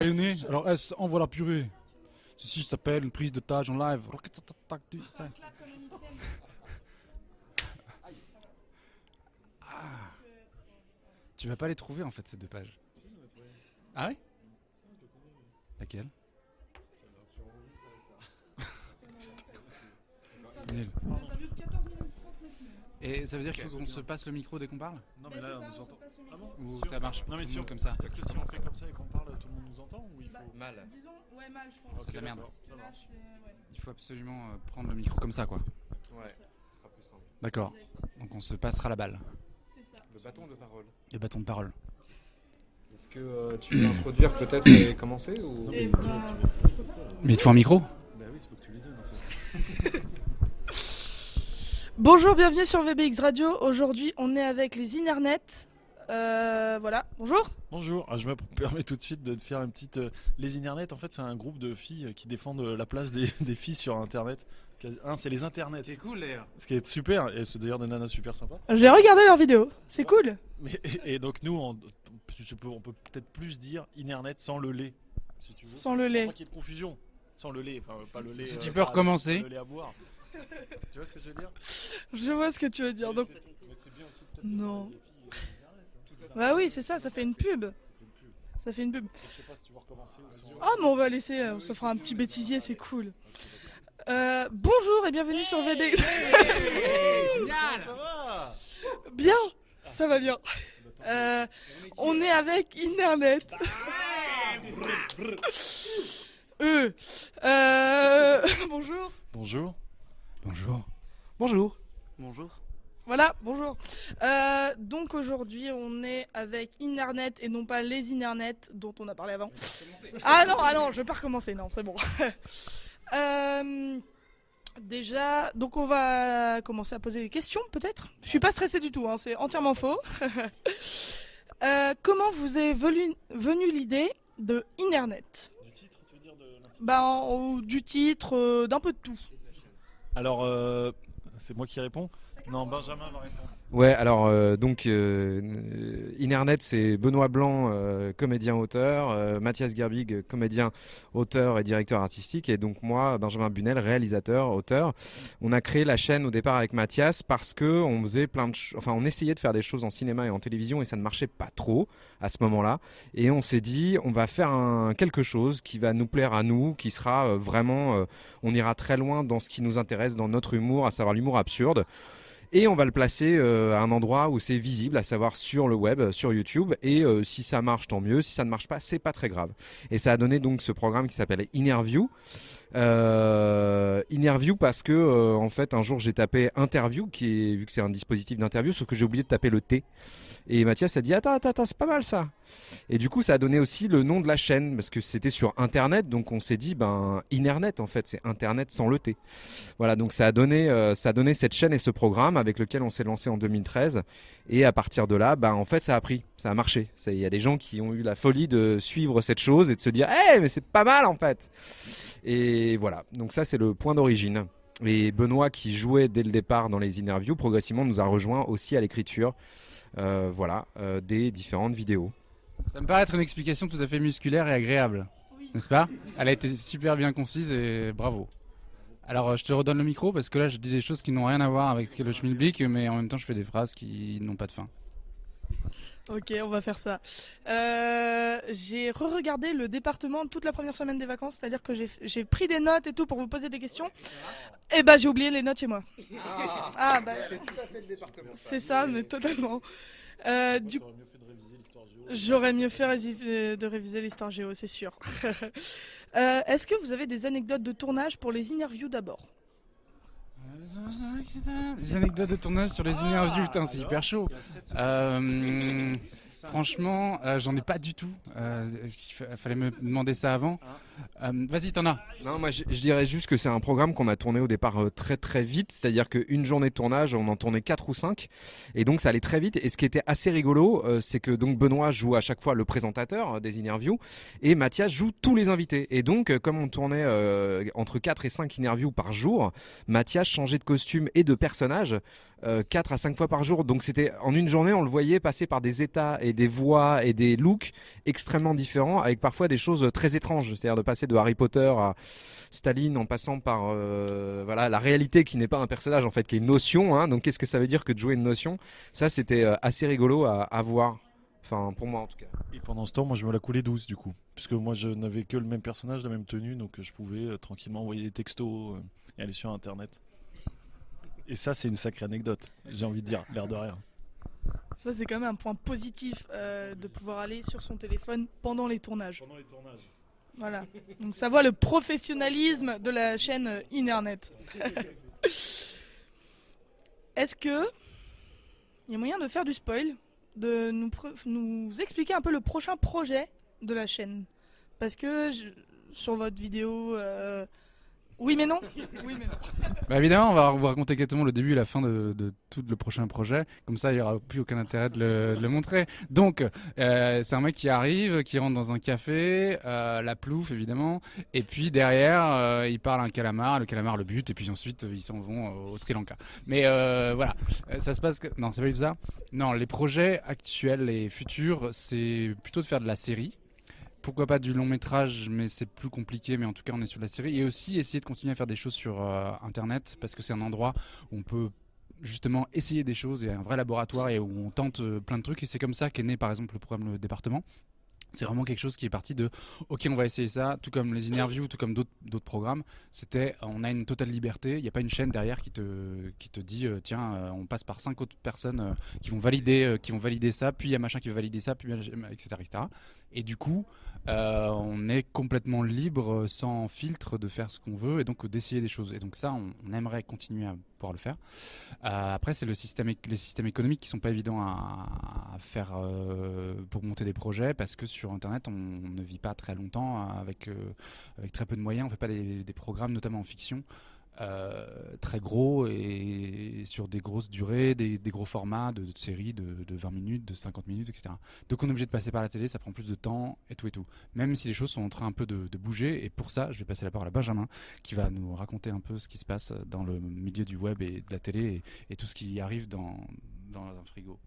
est né. Alors S, envoie la purée. Ceci s'appelle une prise de tâche en live. Ah. Tu vas pas les trouver en fait ces deux pages. Ah oui? Laquelle? Nul. Et ça veut dire qu'il faut qu'on se passe le micro dès qu'on parle? Non mais là on nous entend. Ah bon? Ou ça marche? Non mais si on comme ça. Est-ce que si on fait comme ça et qu'on parle, tout le monde nous entend ou il faut Mal. Disons, ouais, mal, je pense. C'est de la merde. Ça marche. Il faut absolument prendre le micro comme ça quoi. Ouais, ce sera plus simple. D'accord. Donc on se passera la balle. C'est ça. Le bâton de parole. Le bâton de parole. Est-ce que tu veux introduire peut-être et commencer ou... Et bah, Mais il te faut un micro? Bah oui, il faut que tu lui donnes en fait. bonjour, bienvenue sur VBX Radio. Aujourd'hui, on est avec les Inernet. Voilà, bonjour. Bonjour, je me permets tout de suite de faire une petite... Les Inernet, en fait, c'est un groupe de filles qui défendent la place des filles sur Internet. C'est les Internets. C'est cool d'ailleurs. Ce qui est super, et c'est d'ailleurs des nanas super sympas. J'ai regardé leur vidéo, c'est cool. Mais, et donc nous, on peut peut-être plus dire Inernet sans le lait, si tu veux. Sans le lait. Pas qu'il y ait de confusion. Sans le lait, enfin pas le lait. Si tu peux recommencer. Le lait à boire. Tu vois ce que je veux dire? Je vois ce que tu veux dire. Donc, Mais c'est bien aussi peut-être Non. de parler des filles Internet, hein. bah oui, c'est ça, ça fait une pub. Ça fait une pub. Je sais pas si tu veux recommencer ou si Ah, mais on va laisser, on se fera un petit bêtisier, c'est cool. Bonjour et bienvenue sur VBX. Ça va. Bien, ça va bien. On est avec Inernet. Bonjour. Bonjour. Bonjour. Bonjour. Bonjour. Voilà, bonjour. Donc aujourd'hui, on est avec Inernet et non pas les Inernet dont on a parlé avant. Ah non, je vais pas recommencer, non, c'est bon. Déjà, donc on va commencer à poser les questions peut-être. Je suis pas stressée du tout, hein, c'est entièrement faux. Comment vous est venue l'idée de Inernet? Du titre, tu veux dire de l'intitulé? Ou du titre, d'un peu de tout. Alors, c'est moi qui réponds? Non, Benjamin va répondre. Ouais, alors Inernet, c'est Benoît Blanc, comédien-auteur, Mathias Gerbig, comédien, auteur et directeur artistique, et donc moi, Benjamin Bunel, réalisateur, auteur. On a créé la chaîne au départ avec Mathias parce que on faisait on essayait de faire des choses en cinéma et en télévision et ça ne marchait pas trop à ce moment-là. Et on s'est dit, on va faire quelque chose qui va nous plaire à nous, qui sera vraiment, on ira très loin dans ce qui nous intéresse, dans notre humour, à savoir l'humour absurde. Et on va le placer à un endroit où c'est visible, à savoir sur le web, sur YouTube. Et si ça marche, tant mieux. Si ça ne marche pas, c'est pas très grave. Et ça a donné donc ce programme qui s'appelle Inerview. Inerview parce que en fait un jour j'ai tapé interview vu que c'est un dispositif d'interview, sauf que j'ai oublié de taper le T. Et Mathias a dit attends, c'est pas mal ça. Et du coup ça a donné aussi le nom de la chaîne parce que c'était sur internet, donc on s'est dit Inernet en fait c'est internet sans le T. Voilà, donc ça a donné cette chaîne et ce programme avec lequel on s'est lancé en 2013. Et à partir de là en fait ça a pris, ça a marché. Il y a des gens qui ont eu la folie de suivre cette chose et de se dire mais c'est pas mal en fait. Et voilà, donc ça c'est le point d'origine. Et Benoît qui jouait dès le départ dans les interviews, progressivement nous a rejoint aussi à l'écriture des différentes vidéos. Ça me paraît être une explication tout à fait musculaire et agréable, n'est-ce pas? Elle a été super bien concise et bravo. Alors je te redonne le micro parce que là je dis des choses qui n'ont rien à voir avec le schmilblick, mais en même temps je fais des phrases qui n'ont pas de fin. Ok, on va faire ça. J'ai re-regardé le département toute la première semaine des vacances, c'est-à-dire que j'ai pris des notes et tout pour vous poser des questions. Et j'ai oublié les notes chez moi. C'est tout à fait le département. C'est ça, mais totalement. Du T'aurais mieux fait de réviser l'histoire géo. J'aurais mieux fait de réviser l'histoire géo, c'est sûr. Est-ce que vous avez des anecdotes de tournage pour les interviews d'abord? Des anecdotes de tournage sur les interviews, putain, c'est hyper chaud. Franchement, j'en ai pas du tout. Il fallait me demander ça avant. Vas-y, t'en as. Non, moi je dirais juste que c'est un programme qu'on a tourné au départ très très vite, c'est-à-dire qu'une journée de tournage, on en tournait 4 ou 5, et donc ça allait très vite. Et ce qui était assez rigolo, c'est que donc Benoît joue à chaque fois le présentateur des interviews, et Mathias joue tous les invités. Et donc, comme on tournait entre 4 et 5 interviews par jour, Mathias changeait de costume et de personnage 4 à 5 fois par jour. Donc c'était en une journée, on le voyait passer par des états et des voix et des looks extrêmement différents, avec parfois des choses très étranges, c'est-à-dire de passer de Harry Potter à Staline en passant par voilà, la réalité qui n'est pas un personnage en fait, qui est une notion, hein. Donc qu'est-ce que ça veut dire que de jouer une notion? Ça c'était assez rigolo à voir, enfin pour moi en tout cas. Et pendant ce temps, moi je me la coulais douce du coup. Puisque moi je n'avais que le même personnage, la même tenue, donc je pouvais tranquillement envoyer des textos et aller sur internet. Et ça c'est une sacrée anecdote, j'ai envie de dire, l'air de rien. Ça, c'est quand même un point positif de pouvoir aller sur son téléphone pendant les tournages. Pendant les tournages. Voilà. Donc ça voit le professionnalisme de la chaîne Internet. Est-ce que il y a moyen de faire du spoil, de nous expliquer un peu le prochain projet de la chaîne? Parce que sur votre vidéo, oui mais non. Oui mais non. Bah évidemment, on va vous raconter exactement le début et la fin de tout le prochain projet. Comme ça, il n'y aura plus aucun intérêt de le montrer. Donc, c'est un mec qui arrive, qui rentre dans un café, la plouffe évidemment, et puis derrière, il parle à un calamar, le calamar le bute, et puis ensuite, ils s'en vont au Sri Lanka. Mais voilà, ça se passe... Non, c'est pas du tout ça. Non, les projets actuels et futurs, c'est plutôt de faire de la série. Pourquoi pas du long métrage, mais c'est plus compliqué, mais en tout cas on est sur la série. Et aussi essayer de continuer à faire des choses sur Internet, parce que c'est un endroit où on peut justement essayer des choses, il y a un vrai laboratoire et où on tente plein de trucs. Et c'est comme ça qu'est né par exemple le programme Le Département. C'est vraiment quelque chose qui est parti de ok, on va essayer ça, tout comme les interviews, tout comme d'autres programmes. C'était on a une totale liberté, il n'y a pas une chaîne derrière qui te dit tiens, on passe par 5 autres personnes qui vont valider ça, puis il y a machin qui va valider ça, puis etc. etc. Et du coup, on est complètement libre, sans filtre, de faire ce qu'on veut et donc d'essayer des choses. Et donc ça, on aimerait continuer à pouvoir le faire. Après, c'est les systèmes économiques qui sont pas évidents à faire pour monter des projets, parce que sur Internet, on ne vit pas très longtemps avec très peu de moyens. On fait pas des programmes, notamment en fiction, très gros et sur des grosses durées, des gros formats de séries de 20 minutes, de 50 minutes, etc. Donc on est obligé de passer par la télé, ça prend plus de temps et tout. Même si les choses sont en train un peu de bouger, et pour ça, je vais passer la parole à Benjamin, qui va nous raconter un peu ce qui se passe dans le milieu du web et de la télé et tout ce qui arrive dans un frigo.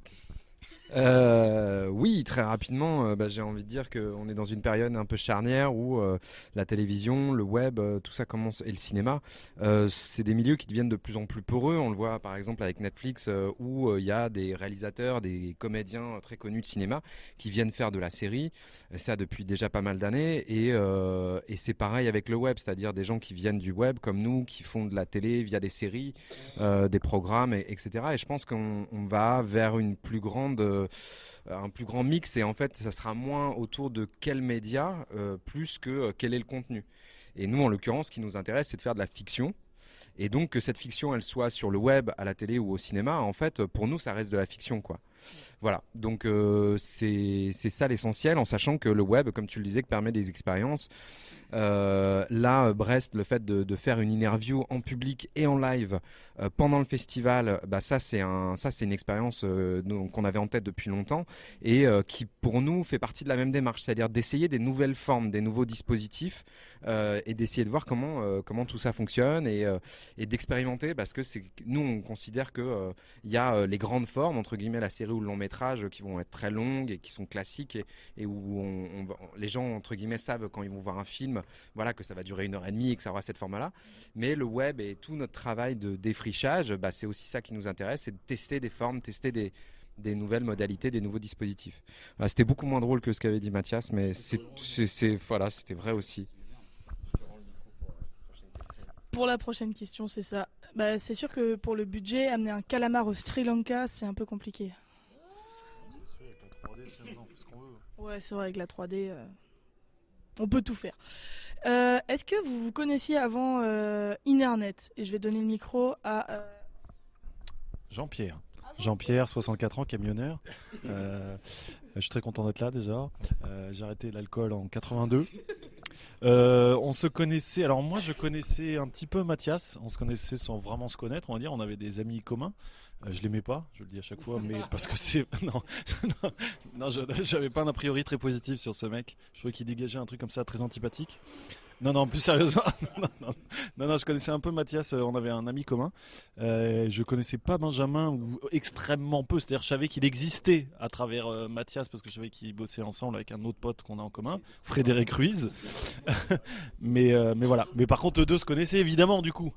Oui, très rapidement, j'ai envie de dire qu'on est dans une période un peu charnière où la télévision, le web, tout ça commence, et le cinéma, c'est des milieux qui deviennent de plus en plus poreux. On le voit par exemple avec Netflix, où il y a des réalisateurs, des comédiens très connus de cinéma qui viennent faire de la série, ça depuis déjà pas mal d'années, et c'est pareil avec le web, c'est-à-dire des gens qui viennent du web comme nous, qui font de la télé via des séries, des programmes, etc. Et je pense qu'on va vers un plus grand mix, et en fait ça sera moins autour de quel média plus que quel est le contenu. Et nous en l'occurrence, ce qui nous intéresse, c'est de faire de la fiction, et donc que cette fiction elle soit sur le web, à la télé ou au cinéma, en fait pour nous ça reste de la fiction, quoi. Voilà, donc c'est ça l'essentiel, en sachant que le web, comme tu le disais, permet des expériences. Là, Brest, le fait de faire une interview en public et en live pendant le festival, ça c'est une expérience qu'on avait en tête depuis longtemps, et qui pour nous fait partie de la même démarche, c'est-à-dire d'essayer des nouvelles formes, des nouveaux dispositifs, et d'essayer de voir comment tout ça fonctionne, et d'expérimenter, parce que nous on considère que il y a les grandes formes, entre guillemets la série ou le long métrage, qui vont être très longues et qui sont classiques, et où les gens entre guillemets savent quand ils vont voir un film, voilà, que ça va durer 1h30 et que ça aura cette forme-là. Mais le web et tout notre travail de défrichage, c'est aussi ça qui nous intéresse, c'est de tester des formes, tester des nouvelles modalités, des nouveaux dispositifs. Voilà, c'était beaucoup moins drôle que ce qu'avait dit Mathias, mais voilà, c'était vrai aussi. Pour la prochaine question, c'est ça. C'est sûr que pour le budget, amener un calamar au Sri Lanka, c'est un peu compliqué. C'est sûr, avec la 3D, on fait ce qu'on veut. Ouais, c'est vrai, avec la 3D, on peut tout faire. Est-ce que vous connaissiez avant Internet? Et je vais donner le micro à... Jean-Pierre. Jean-Pierre, 64 ans, camionneur. Je suis très content d'être là déjà. J'ai arrêté l'alcool en 82. On se connaissait. Alors moi, je connaissais un petit peu Mathias. On se connaissait sans vraiment se connaître, on va dire. On avait des amis communs. Je l'aimais pas, je le dis à chaque fois, mais parce que c'est non, non, j'avais pas un a priori très positif sur ce mec. Je trouvais qu'il dégageait un truc comme ça très antipathique. Non, plus sérieusement, non, je connaissais un peu Mathias, on avait un ami commun. Je connaissais pas Benjamin, ou extrêmement peu, c'est-à-dire je savais qu'il existait à travers Mathias, parce que je savais qu'il bossait ensemble avec un autre pote qu'on a en commun, Frédéric Ruiz. mais voilà. Mais par contre, eux deux se connaissaient évidemment, du coup.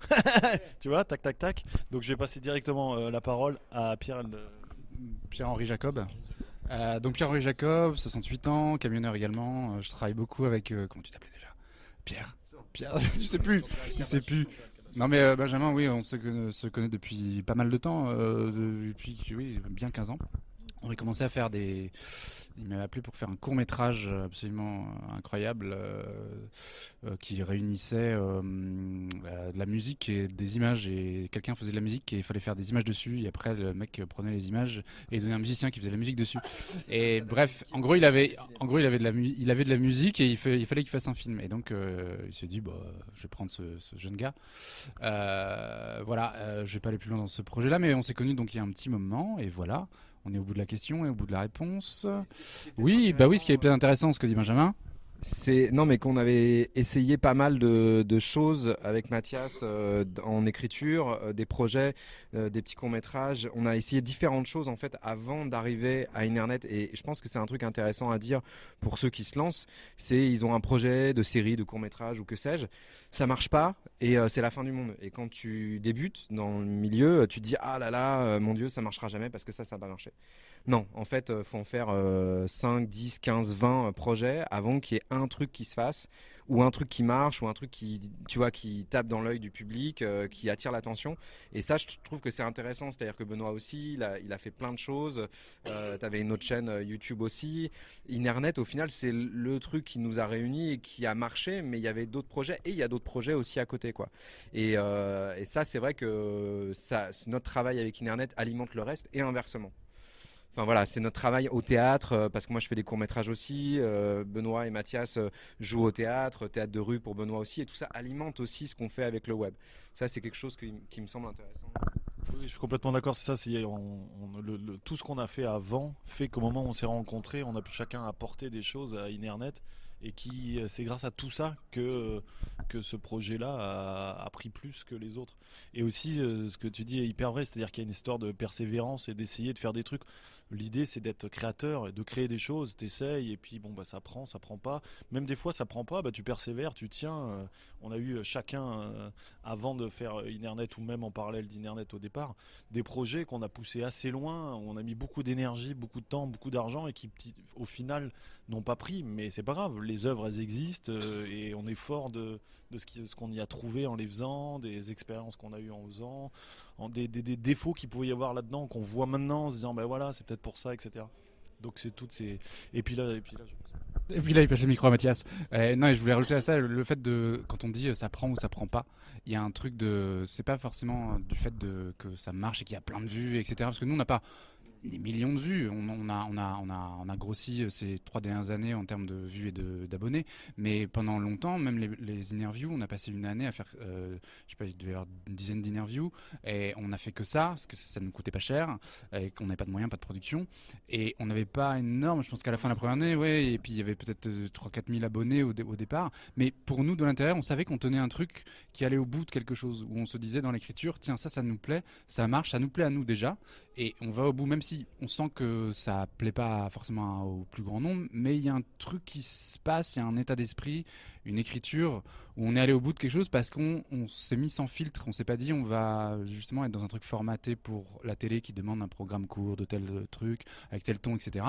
Tu vois, tac, tac, tac. Donc je vais passer directement la parole à Pierre. Pierre-Henri Jacob. Donc Pierre-Henri Jacob, 68 ans, camionneur également. Je travaille beaucoup avec... comment tu t'appelais déjà? Pierre, je sais plus. Non mais Benjamin, oui, on se connaît depuis pas mal de temps, depuis oui, bien 15 ans. On a commencé à faire il m'avait appelé pour faire un court métrage absolument incroyable qui réunissait de la musique et des images, et quelqu'un faisait de la musique et il fallait faire des images dessus, et après le mec prenait les images et il donnait un musicien qui faisait de la musique dessus. Et bref, en gros il avait de la musique et il fallait qu'il fasse un film, et donc il s'est dit bah je vais prendre ce jeune gars. Voilà, je vais pas aller plus loin dans ce projet là, mais on s'est connus donc il y a un petit moment, et voilà. On est au bout de la question et au bout de la réponse. Oui, bah oui, ce qui est peut-être intéressant, ce que dit Benjamin. Non, mais qu'on avait essayé pas mal de choses avec Mathias en écriture, des projets, des petits courts-métrages. On a essayé différentes choses en fait avant d'arriver à Internet, et je pense que c'est un truc intéressant à dire pour ceux qui se lancent. C'est ils ont un projet de série, de court-métrage ou que sais-je. Ça marche pas et c'est la fin du monde. Et quand tu débutes dans le milieu, tu te dis ah là là, mon Dieu, ça marchera jamais parce que ça va marcher. Non, en fait, faut en faire 5, 10, 15, 20 projets avant qu'il y ait un truc qui se fasse, ou un truc qui marche, ou un truc qui, tu vois, qui tape dans l'œil du public, qui attire l'attention. Et ça, je trouve que c'est intéressant. C'est-à-dire que Benoît aussi, il a fait plein de choses. T'avais une autre chaîne YouTube aussi. Internet, au final, c'est le truc qui nous a réunis et qui a marché, mais il y avait d'autres projets, et il y a d'autres projets aussi à côté, quoi. Et ça, c'est vrai que notre travail avec Internet alimente le reste, et inversement. Enfin voilà, c'est notre travail au théâtre, parce que moi je fais des courts-métrages aussi, Benoît et Mathias jouent au théâtre de rue pour Benoît aussi, et tout ça alimente aussi ce qu'on fait avec le web. Ça, c'est quelque chose qui me semble intéressant. Oui, je suis complètement d'accord, c'est ça, tout ce qu'on a fait avant fait qu'au moment où on s'est rencontrés, on a pu chacun apporter des choses à Internet, et c'est grâce à tout ça que ce projet-là a pris plus que les autres. Et aussi, ce que tu dis est hyper vrai, c'est-à-dire qu'il y a une histoire de persévérance et d'essayer de faire des trucs. L'idée, c'est d'être créateur et de créer des choses, t'essayes, et puis bon, bah, ça prend pas. Même des fois, ça prend pas, bah, tu persévères, tu tiens. On a eu chacun, avant de faire Internet, ou même en parallèle d'Internet au départ, des projets qu'on a poussés assez loin, où on a mis beaucoup d'énergie, beaucoup de temps, beaucoup d'argent, et qui, au final, n'ont pas pris. Mais c'est pas grave, les œuvres, elles existent, et on est fort de ce qu'on y a trouvé en les faisant, des expériences qu'on a eues en faisant, des défauts qu'il pouvait y avoir là-dedans, qu'on voit maintenant en se disant, ben voilà, c'est peut-être pour ça, etc. Donc c'est toutes ces... Et puis là, je pense. Et puis là, il passe le micro à Mathias. Non, et je voulais rajouter à ça le fait de, quand on dit ça prend ou ça prend pas, il y a un truc de, c'est pas forcément du fait que ça marche et qu'il y a plein de vues, etc. Parce que nous, on n'a pas des millions de vues. On a grossi ces 3 dernières années en termes de vues et d'abonnés. Mais pendant longtemps, même les interviews, on a passé une année à faire, je sais pas, il devait y avoir une dizaine d'interviews, et on a fait que ça, parce que ça ne coûtait pas cher, et qu'on n'avait pas de moyens, pas de production. Et on n'avait pas énorme, je pense qu'à la fin de la première année, ouais, et puis il y avait peut-être 3-4 000 abonnés au départ. Mais pour nous, de l'intérieur, on savait qu'on tenait un truc qui allait au bout de quelque chose, où on se disait dans l'écriture, tiens, ça nous plaît, ça marche, ça nous plaît à nous déjà, et on va au bout, même si on sent que ça plaît pas forcément au plus grand nombre, mais il y a un truc qui se passe, il y a un état d'esprit, une écriture où on est allé au bout de quelque chose parce qu'on s'est mis sans filtre, on s'est pas dit on va justement être dans un truc formaté pour la télé qui demande un programme court de tel truc, avec tel ton, etc.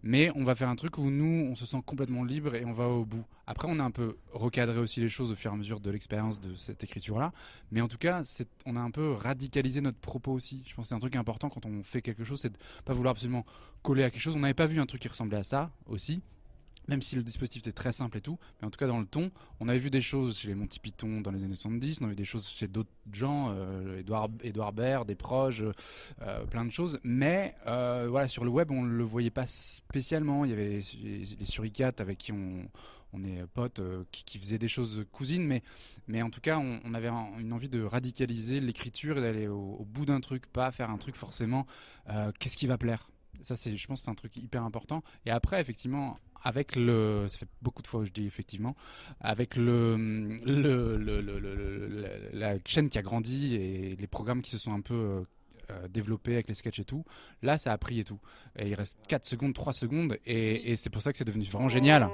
Mais on va faire un truc où nous, on se sent complètement libre et on va au bout. Après, on a un peu recadré aussi les choses au fur et à mesure de l'expérience de cette écriture-là, mais en tout cas, on a un peu radicalisé notre propos aussi. Je pense que c'est un truc important quand on fait quelque chose, c'est de pas vouloir absolument coller à quelque chose. On n'avait pas vu un truc qui ressemblait à ça aussi, même si le dispositif était très simple et tout, mais en tout cas dans le ton, on avait vu des choses chez les Monty Python dans les années 70, on avait vu des choses chez d'autres gens, Edouard Baird, des proches, plein de choses, mais voilà, sur le web on le voyait pas spécialement. Il y avait les Suricates avec qui on on est potes qui faisaient des choses cousines, mais en tout cas, on avait une envie de radicaliser l'écriture et d'aller au bout d'un truc, pas faire un truc forcément. Qu'est-ce qui va plaire? Ça, je pense, que c'est un truc hyper important. Et après, effectivement, ça fait beaucoup de fois que je dis effectivement, avec la chaîne qui a grandi et les programmes qui se sont un peu développés avec les sketchs et tout, là, ça a pris et tout. Et il reste 4 secondes, 3 secondes, et c'est pour ça que c'est devenu vraiment génial.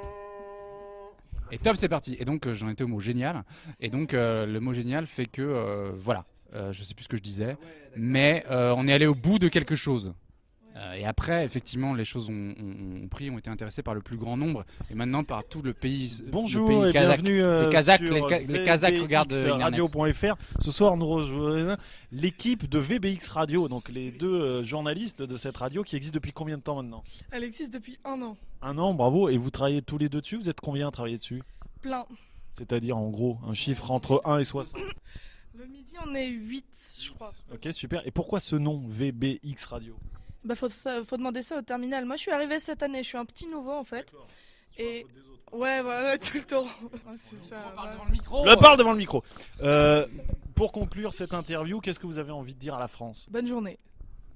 Et top, c'est parti. Et donc, j'en étais au mot génial. Et donc, le mot génial fait que, voilà, je sais plus ce que je disais, mais on est allé au bout de quelque chose. Et après, effectivement, les choses ont pris, ont été intéressées par le plus grand nombre, et maintenant par tout le pays. Bonjour le pays et kazakh. bienvenue Les Kazakhs regardent radio.fr. Ce soir, nous rejoignons l'équipe de VBX Radio, donc les deux journalistes de cette radio qui existe depuis combien de temps maintenant? Elle existe depuis 1 an. 1 an, bravo. Et vous travaillez tous les deux dessus? Vous êtes combien à travailler dessus? Plein. C'est-à-dire, en gros, un chiffre entre 1 et 60. Le midi, on est 8, je crois. Ok, super. Et pourquoi ce nom, VBX Radio? Bah, faut demander ça au terminal. Moi, je suis arrivée cette année. Je suis un petit nouveau, en fait. Et ouais, voilà, tout le temps. Ouais, c'est ça. Parle devant le micro. Pour conclure cette interview, qu'est-ce que vous avez envie de dire à la France? Bonne journée.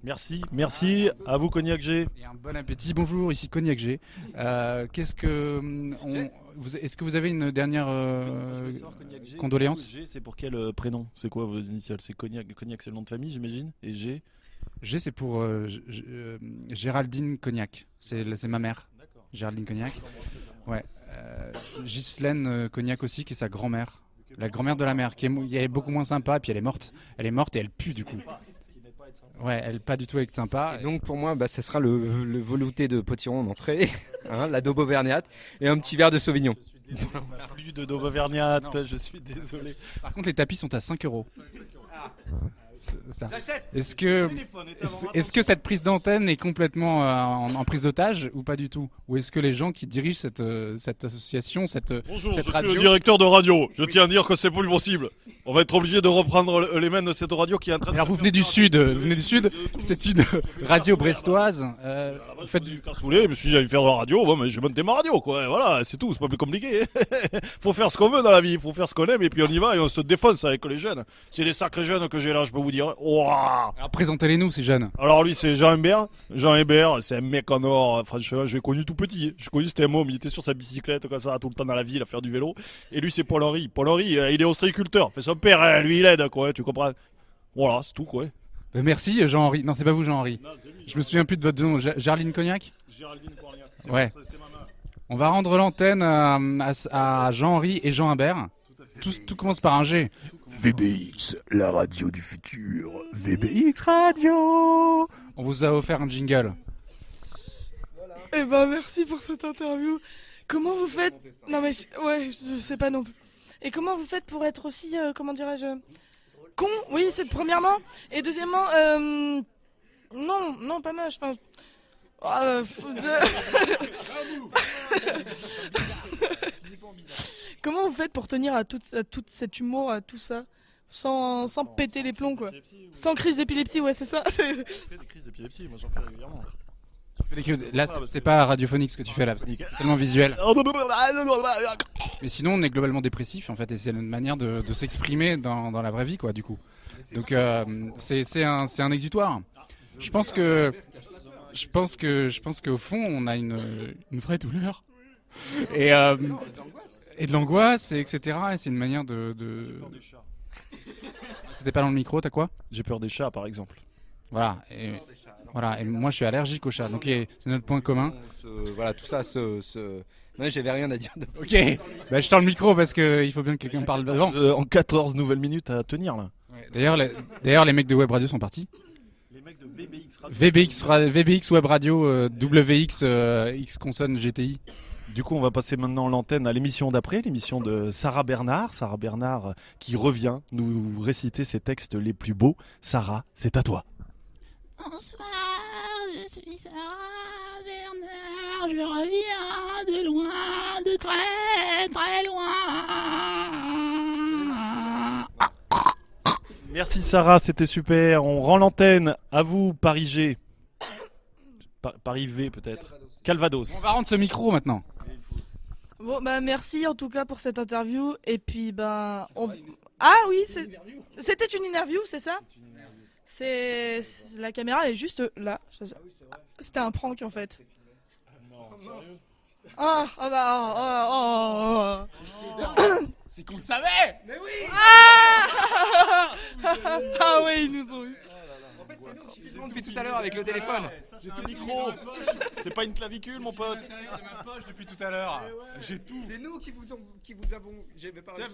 Merci, merci à vous Cognac G. Et un bon appétit. Bonjour, ici Cognac G. Est-ce que vous avez une dernière condoléance? G, c'est pour quel prénom? C'est quoi vos initiales? C'est Cognac. Cognac, c'est le nom de famille, j'imagine. Et G? G, c'est pour Géraldine Cognac. C'est ma mère. D'accord. Géraldine Cognac. Ouais. Ghislaine Cognac aussi, qui est sa grand-mère. La grand-mère de la mère, elle est beaucoup moins sympa, et puis elle est morte. Elle est morte et elle pue du coup. Ouais, elle pas du tout être sympa. Et donc pour moi, ça sera le velouté de potiron en entrée, hein, la daube auvergnate et un petit verre de sauvignon. Plus de daube auvergnate, je suis désolé. Par contre, les tapis sont à 5 €. Ça. Est-ce que cette prise d'antenne est complètement en prise d'otage ou pas du tout? Ou est-ce que les gens qui dirigent cette association, Bonjour, cette je radio... suis le directeur de radio. Je tiens à dire que c'est plus possible. On va être obligé de reprendre les mains de cette radio qui est en train de... Alors vous venez du sud, c'est une radio brestoise. Vous faites du... cassoulet, je me suis dit j'allais faire de la radio, bon, mais j'ai monté ma radio quoi, voilà, c'est tout, c'est pas plus compliqué. Faut faire ce qu'on veut dans la vie, faut faire ce qu'on aime et puis on y va et on se défonce avec les jeunes. C'est des sacrés jeunes que j'ai là, je peux vous dire. Ouah. Alors présentez-les-nous ces jeunes. Alors lui c'est Jean Hébert. Jean Hébert, c'est un mec en or, franchement, je l'ai connu tout petit. Je connu, c'était un môme, il était sur sa bicyclette comme ça tout le temps dans la ville à faire du vélo. Et lui c'est Paul-Henri. Paul-Henri, il est ostréiculteur, fait son père, hein, lui il aide quoi, tu comprends. Voilà, c'est tout quoi. Merci Jean-Henri. Non, c'est pas vous Jean-Henri. Je me souviens plus de votre nom. Géraldine Cognac. Géraldine Cognac. Ouais. C'est ma main. On va rendre l'antenne à Jean-Henri et Jean Imbert. Tout commence par un G. VBX, la radio du futur. VBX Radio. On vous a offert un jingle. Eh ben, merci pour cette interview. Comment vous faites? Non, mais je sais pas non plus. Et comment vous faites pour être aussi, comment dirais-je, con? Oui, c'est premièrement. Et deuxièmement, non, pas moche. Enfin, comment vous faites pour tenir à tout cet humour, à tout ça, sans péter les plombs, quoi? Sans crise d'épilepsie, ouais, c'est ça. Je fais des crises d'épilepsie, moi j'en fais régulièrement. Là, c'est pas radiophonique ce que tu fais là, parce que c'est tellement visuel. Mais sinon, on est globalement dépressif en fait, et c'est une manière de s'exprimer dans la vraie vie, quoi, du coup. Donc, c'est un exutoire. Je pense qu'au fond, on a une vraie douleur et de l'angoisse, etc. Et c'est une manière de. C'était pas dans le micro, t'as quoi? J'ai peur des chats par exemple. Voilà. Et moi je suis allergique aux chats, donc c'est notre point commun. Voilà, tout ça Non, j'avais rien à dire. Ok, bah, je tends le micro parce qu'il faut bien que quelqu'un parle devant. En 14 nouvelles minutes à tenir là. Ouais, d'ailleurs, les mecs de Web Radio sont partis. Les mecs de VBX Radio. VBX Web Radio, WX, X consonne GTI. Du coup, on va passer maintenant l'antenne à l'émission d'après, l'émission de Sarah Bernard. Sarah Bernard qui revient nous réciter ses textes les plus beaux. Sarah, c'est à toi. Bonsoir, je suis Sarah Bernard, je reviens de loin, de très très loin. Merci Sarah, c'était super. On rend l'antenne à vous, Paris G. Paris V peut-être. Calvados. On va rendre ce micro maintenant. Bon, bah merci en tout cas pour cette interview. Et puis, ben. Ah oui, c'était une interview, c'est ça? La caméra, elle est juste là. C'était un prank en fait. Ah, ah bah. C'est qu'on le savait. Ah ouais, ils nous ont eu. En fait, c'est nous qui filmons depuis tout à l'heure avec le téléphone. C'est un micro. C'est pas une clavicule, mon pote. De ma poche depuis tout à l'heure. J'ai tout. C'est nous qui vous avons. J'avais pas réussi.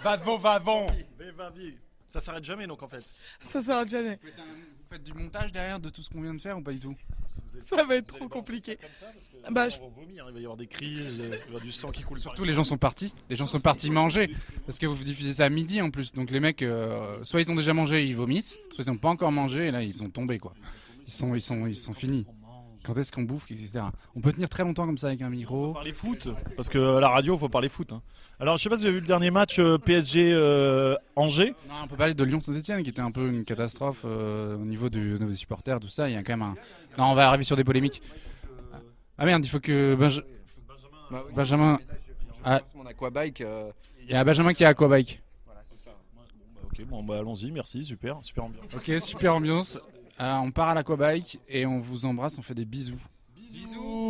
Va devant. Mais va-y. Ça s'arrête jamais, donc en fait. Ça s'arrête jamais. Vous faites du montage derrière de tout ce qu'on vient de faire ou pas du tout? Ça va être trop compliqué. Bah, On va vomir, il va y avoir des crises, il va y avoir du sang qui coule. Surtout les gens sont partis. Les gens sont partis manger. Parce que vous diffusez ça à midi en plus. Donc les mecs, soit ils ont déjà mangé et ils vomissent, soit ils n'ont pas encore mangé et là ils sont tombés quoi. Ils sont finis. Quand est-ce qu'on bouffe, etc. On peut tenir très longtemps comme ça avec un Faut micro. parler foot, parce que à la radio, faut parler foot. Hein. Alors, je sais pas si vous avez vu le dernier match PSG Angers. Non, on peut parler de Lyon-Saint-Etienne qui était un peu une catastrophe au niveau des supporters, tout ça. Il y a quand même un. Non, on va arriver sur des polémiques. Ah merde, il faut que Benjamin. Ah. Mon aquabike. Il y a Benjamin qui a Aquabike. Voilà, c'est ça. Ok, bon, bah allons-y, merci, super ambiance. Ok, super ambiance. On part à l'Aquabike et on vous embrasse, on fait des bisous. Bisous.